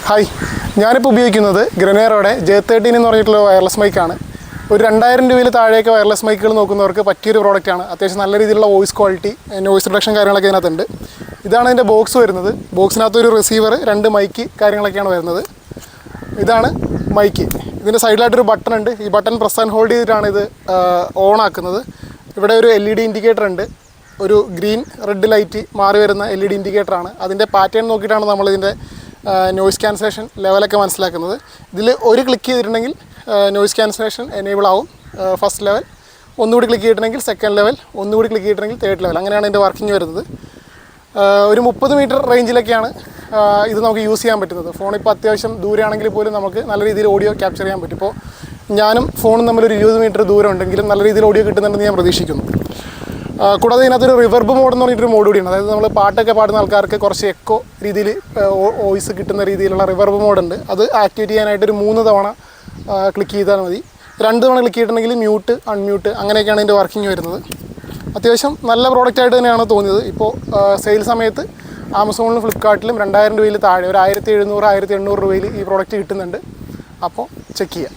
Hi, ഞാനിപ്പോൾ ഉപയോഗിക്കുന്നത് ഗ്രനേറോയുടെ J13 എന്ന് പറഞ്ഞിട്ടുള്ള വയർലെസ് മൈക്കാണ്. ഒരു 2000 രൂപയിൽ താഴെയൊക്കെ വയർലെസ് മൈക്കുകൾ നോക്കുന്നവർക്ക് പറ്റിയൊരു പ്രോഡക്റ്റാണ്. അത്യാവശ്യം നല്ല രീതിയിലുള്ള വോയിസ് ക്വാളിറ്റി, നോയിസ് റിഡക്ഷൻ കാര്യങ്ങളൊക്കെ ഇതിനകത്തുണ്ട്. ഇതാണ് ഇതിൻ്റെ ബോക്സ് വരുന്നത്. ബോക്സിനകത്തൊരു റിസീവർ, 2 മൈക്ക് കാര്യങ്ങളൊക്കെയാണ് വരുന്നത്. ഇതാണ് മൈക്ക്. ഇതിൻ്റെ സൈഡിലായിട്ടൊരു ബട്ടൺ ഉണ്ട്. ഈ ബട്ടൺ പ്രസ് ആൻഡ് ഹോൾഡ് ചെയ്തിട്ടാണ് ഇത് ഓൺ ആക്കുന്നത്. ഇവിടെ ഒരു LED ഇൻഡിക്കേറ്റർ ഉണ്ട്. ഒരു ഗ്രീൻ റെഡ് ലൈറ്റ് മാറി വരുന്ന LED ഇൻഡിക്കേറ്ററാണ്. അതിൻ്റെ പാറ്റേൺ നോക്കിയിട്ടാണ് നമ്മളിതിൻ്റെ നോയിസ് ക്യാൻസലേഷൻ ലെവലൊക്കെ മനസ്സിലാക്കുന്നത്. ഇതിൽ ഒരു ക്ലിക്ക് ചെയ്തിട്ടുണ്ടെങ്കിൽ നോയിസ് ക്യാൻസലേഷൻ എനേബിൾ ആവും, ഫസ്റ്റ് ലെവൽ. ഒന്നുകൂടി ക്ലിക്ക് ചെയ്തിട്ടുണ്ടെങ്കിൽ സെക്കൻഡ് ലെവൽ, ഒന്നുകൂടി ക്ലിക്ക് ചെയ്തിട്ടുണ്ടെങ്കിൽ തേർഡ് ലെവൽ. അങ്ങനെയാണ് ഇതിൻ്റെ വർക്കിംഗ് വരുന്നത്. ഒരു 30 മീറ്റർ റേഞ്ചിലൊക്കെയാണ് ഇത് നമുക്ക് യൂസ് ചെയ്യാൻ പറ്റുന്നത്. ഫോൺ ഇപ്പോൾ അത്യാവശ്യം ദൂരെയാണെങ്കിൽ പോലും നമുക്ക് നല്ല രീതിയിൽ ഓഡിയോ ക്യാപ്ചർ ചെയ്യാൻ പറ്റും. ഇപ്പോൾ ഞാനും ഫോണും തമ്മിലൊരു 20 മീറ്റർ ദൂരം ഉണ്ടെങ്കിലും നല്ല രീതിയിൽ ഓഡിയോ കിട്ടുന്നുണ്ടെന്ന് ഞാൻ പ്രതീക്ഷിക്കുന്നു. കൂടാതെ ഇതിനകത്തൊരു റിവർബ് മോഡ് എന്ന് പറഞ്ഞിട്ടൊരു മോഡ് കൂടിയാണ്. അതായത് നമ്മൾ പാട്ടൊക്കെ പാടുന്ന ആൾക്കാർക്ക് കുറച്ച് എക്കോ രീതിയിൽ വോയിസ് കിട്ടുന്ന രീതിയിലുള്ള റിവർബ് മോഡുണ്ട്. അത് ആക്ടിവേറ്റ് ചെയ്യാനായിട്ടൊരു 3 തവണ ക്ലിക്ക് ചെയ്താൽ മതി. 2 തവണ ക്ലിക്ക് ചെയ്തിട്ടുണ്ടെങ്കിൽ മ്യൂട്ട്, അൺമ്യൂട്ട് അങ്ങനെയൊക്കെയാണ് ഇതിൻ്റെ വർക്കിംഗ് വരുന്നത്. അത്യാവശ്യം നല്ല പ്രോഡക്റ്റായിട്ട് തന്നെയാണ് തോന്നിയത്. ഇപ്പോൾ സെയിൽ സമയത്ത് ആമസോണിലും ഫ്ലിപ്കാർട്ടിലും 2000 രൂപയിൽ താഴെ ഒരു 1700-1800 രൂപയിൽ ഈ പ്രോഡക്റ്റ് കിട്ടുന്നുണ്ട്. അപ്പോൾ ചെക്ക് ചെയ്യാം.